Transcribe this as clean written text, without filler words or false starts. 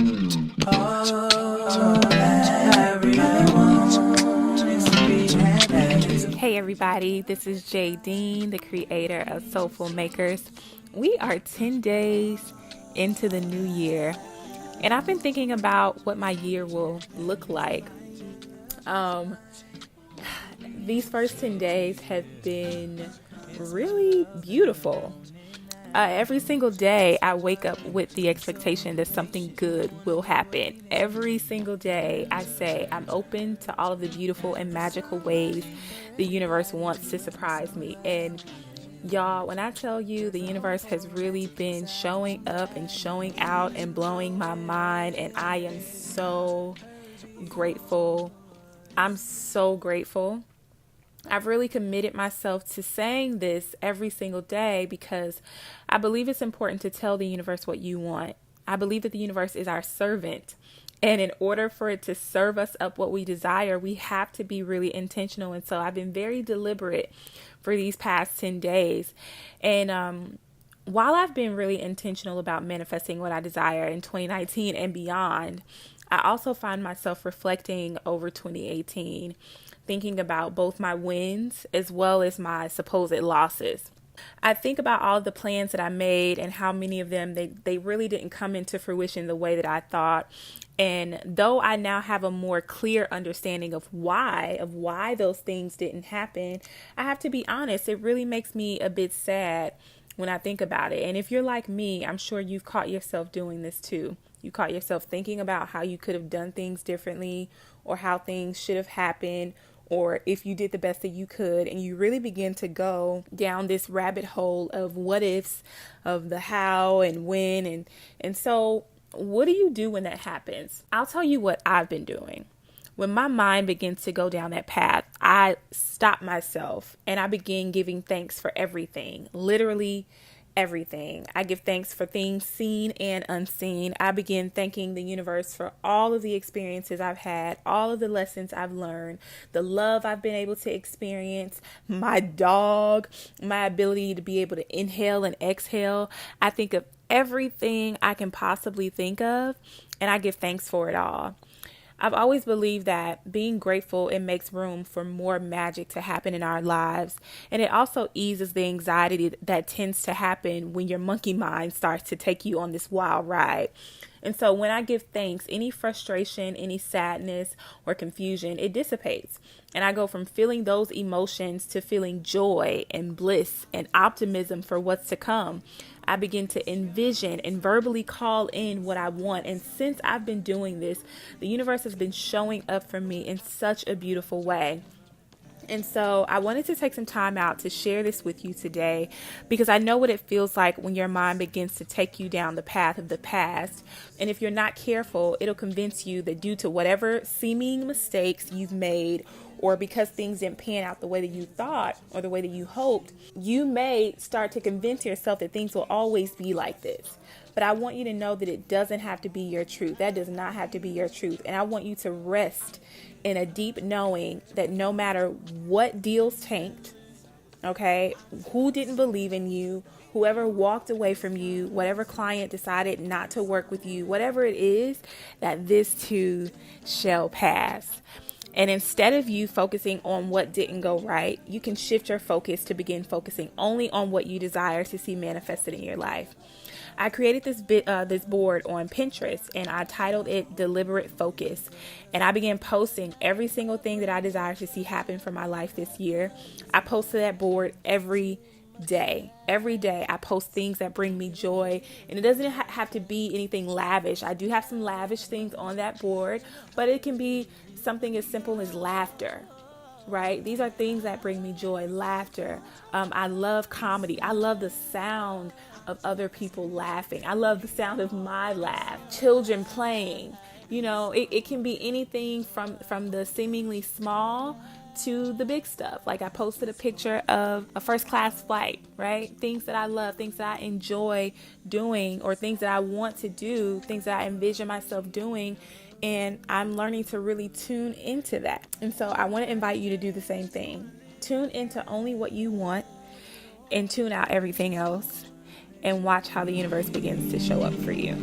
Hey everybody, this is Jay Dean, the creator of Soulful Makers. We are 10 days into the new year, and I've been thinking about what my year will look like. These first 10 days have been really beautiful. Every single day, I wake up with the expectation that something good will happen. Every single day, I say I'm open to all of the beautiful and magical ways the universe wants to surprise me. And y'all, when I tell you the universe has really been showing up and showing out and blowing my mind, and I am so grateful. I'm so grateful. I've really committed myself to saying this every single day because I believe it's important to tell the universe what you want. I believe that the universe is our servant. And in order for it to serve us up what we desire, we have to be really intentional. And so I've been very deliberate for these past 10 days. And while I've been really intentional about manifesting what I desire in 2019 and beyond, I also find myself reflecting over 2018, thinking about both my wins as well as my supposed losses. I think about all the plans that I made and how many of them they really didn't come into fruition the way that I thought. And though I now have a more clear understanding of why those things didn't happen, I have to be honest, it really makes me a bit sad when I think about it. And if you're like me, I'm sure you've caught yourself doing this too. You caught yourself thinking about how you could have done things differently or how things should have happened, or if you did the best that you could, and you really begin to go down this rabbit hole of what ifs, of the how and when. And so what do you do when that happens? I'll tell you what I've been doing. When my mind begins to go down that path, I stop myself and I begin giving thanks for everything, literally everything. I give thanks for things seen and unseen. I begin thanking the universe for all of the experiences I've had, all of the lessons I've learned, the love I've been able to experience, my dog, my ability to be able to inhale and exhale. I think of everything I can possibly think of, and I give thanks for it all. I've always believed that being grateful, it makes room for more magic to happen in our lives. And it also eases the anxiety that tends to happen when your monkey mind starts to take you on this wild ride. And so when I give thanks, any frustration, any sadness or confusion, it dissipates. And I go from feeling those emotions to feeling joy and bliss and optimism for what's to come. I begin to envision and verbally call in what I want. And since I've been doing this, the universe has been showing up for me in such a beautiful way. And so I wanted to take some time out to share this with you today because I know what it feels like when your mind begins to take you down the path of the past. And if you're not careful, it'll convince you that due to whatever seeming mistakes you've made, or because things didn't pan out the way that you thought or the way that you hoped, you may start to convince yourself that things will always be like this. But I want you to know that it doesn't have to be your truth. That does not have to be your truth. And I want you to rest in a deep knowing that no matter what deals tanked, okay, who didn't believe in you, whoever walked away from you, whatever client decided not to work with you, whatever it is, that this too shall pass. And instead of you focusing on what didn't go right, you can shift your focus to begin focusing only on what you desire to see manifested in your life. I created this board on Pinterest, and I titled it Deliberate Focus. And I began posting every single thing that I desire to see happen for my life this year. I posted that board every day. Every day I post things that bring me joy, and it doesn't have to be anything lavish. I do have some lavish things on that board, but it can be something as simple as laughter. Right? These are things that bring me joy, laughter. I love comedy. I love the sound of other people laughing. I love the sound of my laugh, children playing. You know, it can be anything from the seemingly small to the big stuff. Like I posted a picture of a first class flight, right? Things that I love, things that I enjoy doing, or things that I want to do, things that I envision myself doing. And I'm learning to really tune into that. And so I want to invite you to do the same thing. Tune into only what you want and tune out everything else, and watch how the universe begins to show up for you.